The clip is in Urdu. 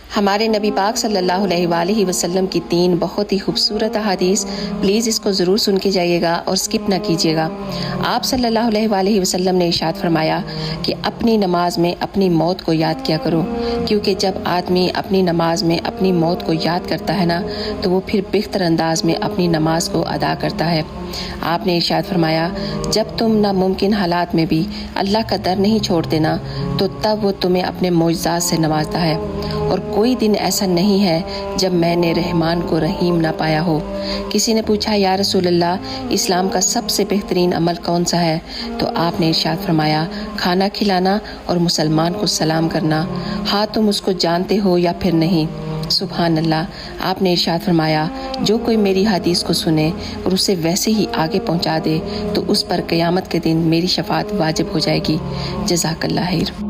ہمارے نبی پاک صلی اللہ علیہ وآلہ وسلم کی 3 بہت ہی خوبصورت احادیث، پلیز اس کو ضرور سن کے جائیے گا اور سکپ نہ کیجیے گا۔ آپ صلی اللہ علیہ وآلہ وسلم نے ارشاد فرمایا کہ اپنی نماز میں اپنی موت کو یاد کیا کرو، کیونکہ جب آدمی اپنی نماز میں اپنی موت کو یاد کرتا ہے نا تو وہ پھر بہتر انداز میں اپنی نماز کو ادا کرتا ہے۔ آپ نے ارشاد فرمایا جب تم ناممکن حالات میں بھی اللہ کا در نہیں چھوڑتے نا تو تب وہ تمہیں اپنے معجزات سے نوازتا ہے، اور کوئی دن ایسا نہیں ہے جب میں نے رحمان کو رحیم نہ پایا ہو۔ کسی نے پوچھا یا رسول اللہ اسلام کا سب سے بہترین عمل کون سا ہے؟ تو آپ نے ارشاد فرمایا کھانا کھلانا اور مسلمان کو سلام کرنا، ہاں تم اس کو جانتے ہو یا پھر نہیں۔ سبحان اللہ۔ آپ نے ارشاد فرمایا جو کوئی میری حدیث کو سنے اور اسے ویسے ہی آگے پہنچا دے تو اس پر قیامت کے دن میری شفاعت واجب ہو جائے گی۔ جزاک اللہ خیر۔